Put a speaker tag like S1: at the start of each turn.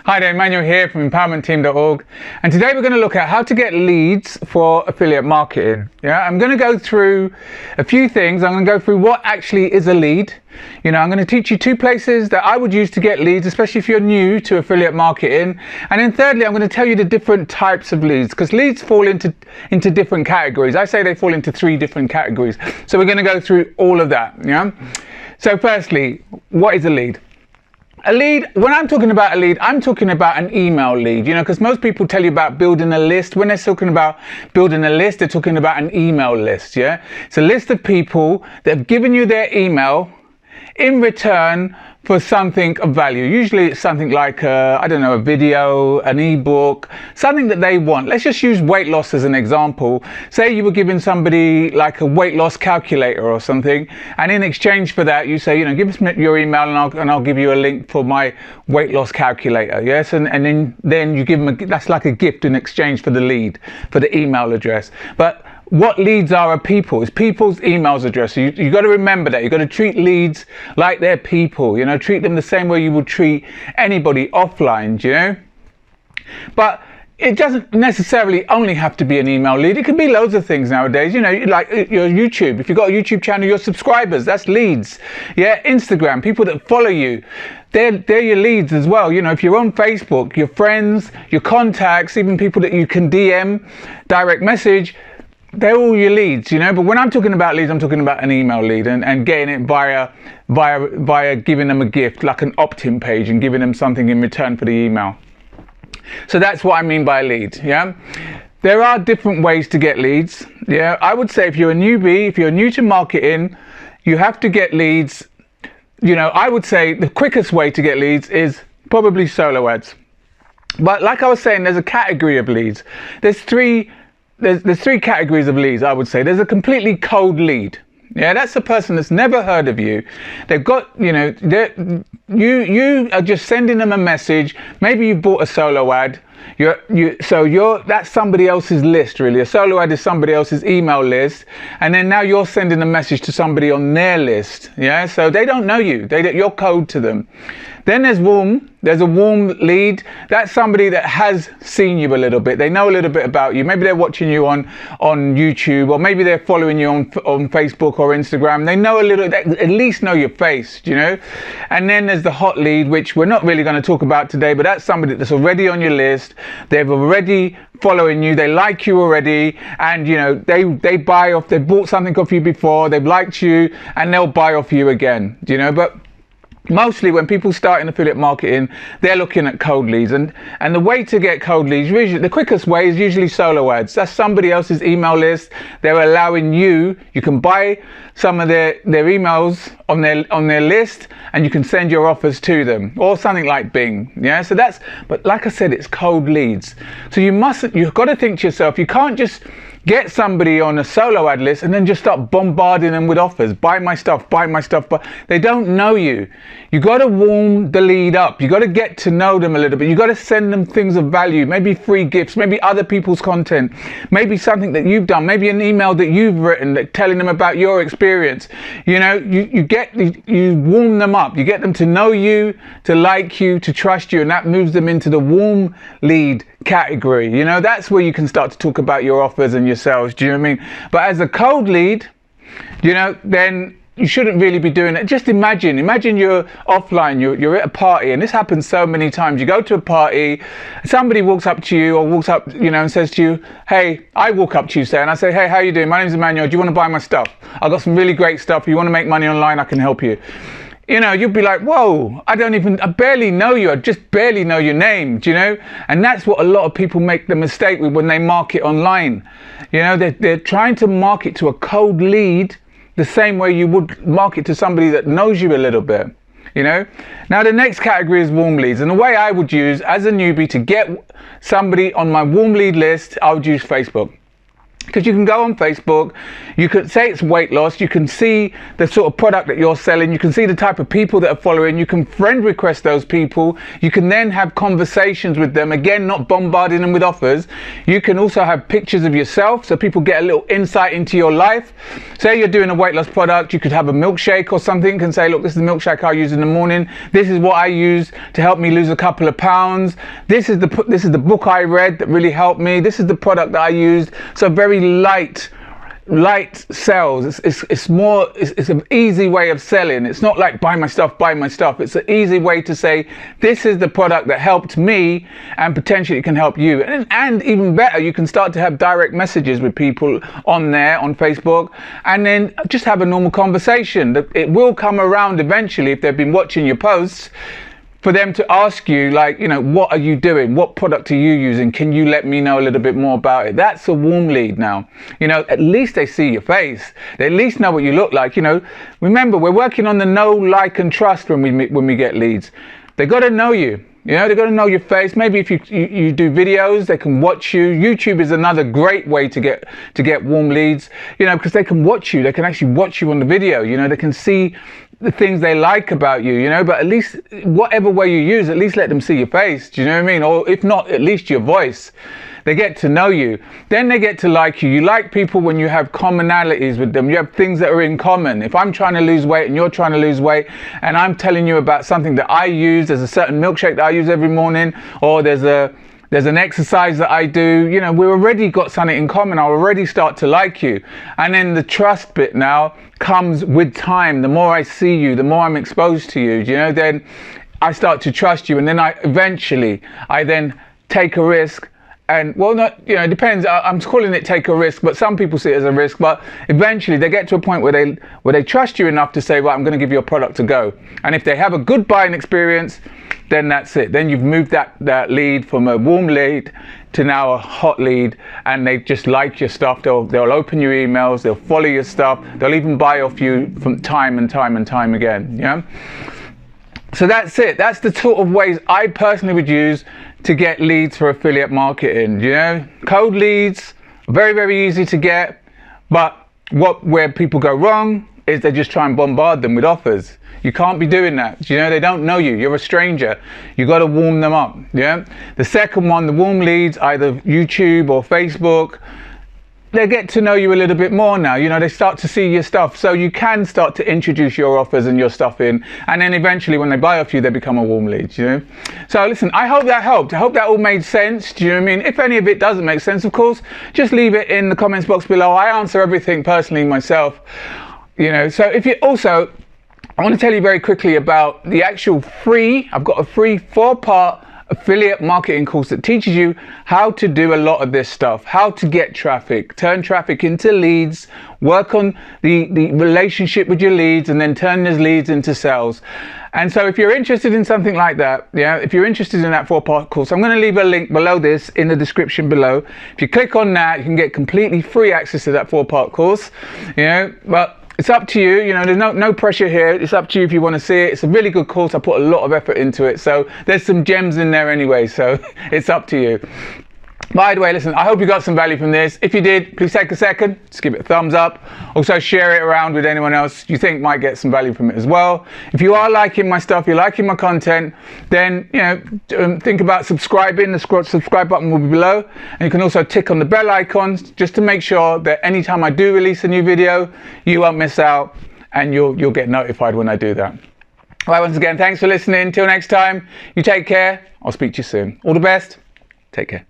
S1: Hi there, Emmanuel here from empowermentteam.org, and today we're going to look at how to get leads for affiliate marketing. I'm going to go through a few things. I'm going to go through what actually is a lead. I'm going to teach you two places that I would use to get leads, especially if you're new to affiliate marketing. And then thirdly, I'm going to tell you the different types of leads, because leads fall into different categories. I say they fall into 3 different categories. So we're going to go through all of that. So firstly, what is a lead? A lead, when I'm talking about a lead, I'm talking about an email lead, because most people tell you about building a list. When they're talking about building a list, they're talking about an email list, It's a list of people that have given you their email in return for something of value. Usually it's something like, a video, an ebook, something that they want. Let's just use weight loss as an example. Say you were giving somebody like a weight loss calculator or something, and in exchange for that, you say, give us your email and I'll give you a link for my weight loss calculator. Yes, and then you give them that's like a gift in exchange for the lead, for the email address. But what leads are people? It's people's emails address. So you got to remember that. You've got to treat leads like they're people, treat them the same way you would treat anybody offline, But it doesn't necessarily only have to be an email lead. It can be loads of things nowadays, like your YouTube. If you've got a YouTube channel, your subscribers, that's leads. Instagram, people that follow you, they're your leads as well. If you're on Facebook, your friends, your contacts, even people that you can DM, direct message, they're all your leads, But when I'm talking about leads, I'm talking about an email lead and getting it via giving them a gift, like an opt-in page, and giving them something in return for the email. So that's what I mean by lead, There are different ways to get leads, I would say if you're a newbie, if you're new to marketing, you have to get leads. I would say the quickest way to get leads is probably solo ads. But like I was saying, there's a category of leads. There's three categories of leads, I would say. There's a completely cold lead. That's a person that's never heard of you. They've got, you are just sending them a message. Maybe you've bought a solo ad. That's somebody else's list, really. A solo ad is somebody else's email list, and then now you're sending a message to somebody on their list. So they don't know you. You're cold to them. Then there's warm. There's a warm lead. That's somebody that has seen you a little bit. They know a little bit about you. Maybe they're watching you on YouTube, or maybe they're following you on Facebook or Instagram. They know they at least know your face, And then there's the hot lead, which we're not really going to talk about today, but that's somebody that's already on your list. They've already following you. They like you already, and they buy off. They bought something off you before. They've liked you, and they'll buy off you again. But mostly when people start in affiliate marketing, they're looking at cold leads, and the way to get cold leads, usually the quickest way is usually solo ads. That's somebody else's email list. They're allowing you can buy some of their emails on their list, and you can send your offers to them, or something like Bing. So but like I said, it's cold leads. So you've got to think to yourself, you can't just get somebody on a solo ad list and then just start bombarding them with offers. Buy my stuff, but they don't know you. You got to warm the lead up. You got to get to know them a little bit. You got to send them things of value, maybe free gifts, maybe other people's content, maybe something that you've done, maybe an email that you've written telling them about your experience. You warm them up. You get them to know you, to like you, to trust you, and that moves them into the warm lead category. That's where you can start to talk about your offers and your sales. Do you know what I mean? But as a cold lead, then you shouldn't really be doing it. Just imagine you're offline, you're at a party, and this happens so many times. You go to a party, somebody walks up to you, or walks up, and says to you, hey, I walk up to you, and I say, hey, how you doing? My name's Emmanuel. Do you want to buy my stuff? I've got some really great stuff. If you want to make money online, I can help you. You'd be like, whoa, I barely know you. I just barely know your name, And that's what a lot of people make the mistake with when they market online. They're trying to market to a cold lead the same way you would market to somebody that knows you a little bit, Now the next category is warm leads. And the way I would use as a newbie to get somebody on my warm lead list, I would use Facebook. Because you can go on Facebook, you could say it's weight loss, you can see the sort of product that you're selling, you can see the type of people that are following, you can friend request those people, you can then have conversations with them, again, not bombarding them with offers. You can also have pictures of yourself so people get a little insight into your life. Say you're doing a weight loss product, you could have a milkshake or something and say, look, this is the milkshake I use in the morning, this is what I use to help me lose a couple of pounds, this is the book I read that really helped me, this is the product that I used. So very light sales. It's an easy way of selling. It's not like buy my stuff. It's an easy way to say this is the product that helped me and potentially it can help you. And even better, you can start to have direct messages with people on there on Facebook, and then just have a normal conversation. It will come around eventually if they've been watching your posts, for them to ask you, like, you know, what are you doing? What product are you using? Can you let me know a little bit more about it? That's a warm lead now. You know, at least they see your face. They at least know what you look like. You know, remember, we're working on the know, like, and trust when we get leads. They got to know you. You know, they've got to know your face. Maybe if you do videos, they can watch you. YouTube is another great way to get warm leads, you know, because they can watch you. They can actually watch you on the video. You know, they can see the things they like about you, you know, but at least whatever way you use, at least let them see your face. Do you know what I mean? Or if not, at least your voice. They get to know you. Then they get to like you. You like people when you have commonalities with them. You have things that are in common. If I'm trying to lose weight and you're trying to lose weight, and I'm telling you about something that I use, there's a certain milkshake that I use every morning, or there's an exercise that I do, you know, we've already got something in common. I'll already start to like you. And then the trust bit now comes with time. The more I see you, the more I'm exposed to you, you know, then I start to trust you. And then I then take a risk. And well, not, you know, it depends. I'm calling it take a risk, but some people see it as a risk. But eventually they get to a point where they trust you enough to say, right, I'm going to give you a product to go. And if they have a good buying experience, then that's it. Then you've moved that lead from a warm lead to now a hot lead, and they just like your stuff. They'll open your emails, they'll follow your stuff, they'll even buy off you from time and time again. Yeah. So that's it. That's the sort of ways I personally would use to get leads for affiliate marketing. You know, cold leads, very, very easy to get, but where people go wrong is they just try and bombard them with offers. You can't be doing that. You know, they don't know you. You're a stranger. You got to warm them up. Yeah. The second one, the warm leads, either YouTube or Facebook, they get to know you a little bit more now. You know, they start to see your stuff. So you can start to introduce your offers and your stuff in. And then eventually when they buy off you, they become a warm lead, you know. So listen, I hope that helped. I hope that all made sense. Do you know what I mean? If any of it doesn't make sense, of course, just leave it in the comments box below. I answer everything personally myself, you know. So if you also, I want to tell you very quickly about the actual I've got a free 4-part affiliate marketing course that teaches you how to do a lot of this stuff, how to get traffic, turn traffic into leads, work on the relationship with your leads, and then turn those leads into sales. And so if you're interested in something like that, yeah, if you're interested in that 4-part course, I'm going to leave a link below this in the description below. If you click on that, you can get completely free access to that 4-part course, you know, but it's up to you. You know, there's no pressure here. It's up to you if you want to see it. It's a really good course. I put a lot of effort into it. So there's some gems in there anyway. So it's up to you. By the way, listen, I hope you got some value from this. If you did, please take a second, just give it a thumbs up. Also share it around with anyone else you think might get some value from it as well. If you are liking my stuff, you're liking my content, then, you know, think about subscribing. The subscribe button will be below. And you can also tick on the bell icon just to make sure that anytime I do release a new video, you won't miss out and you'll get notified when I do that. All right, once again, thanks for listening. Till next time, you take care. I'll speak to you soon. All the best. Take care.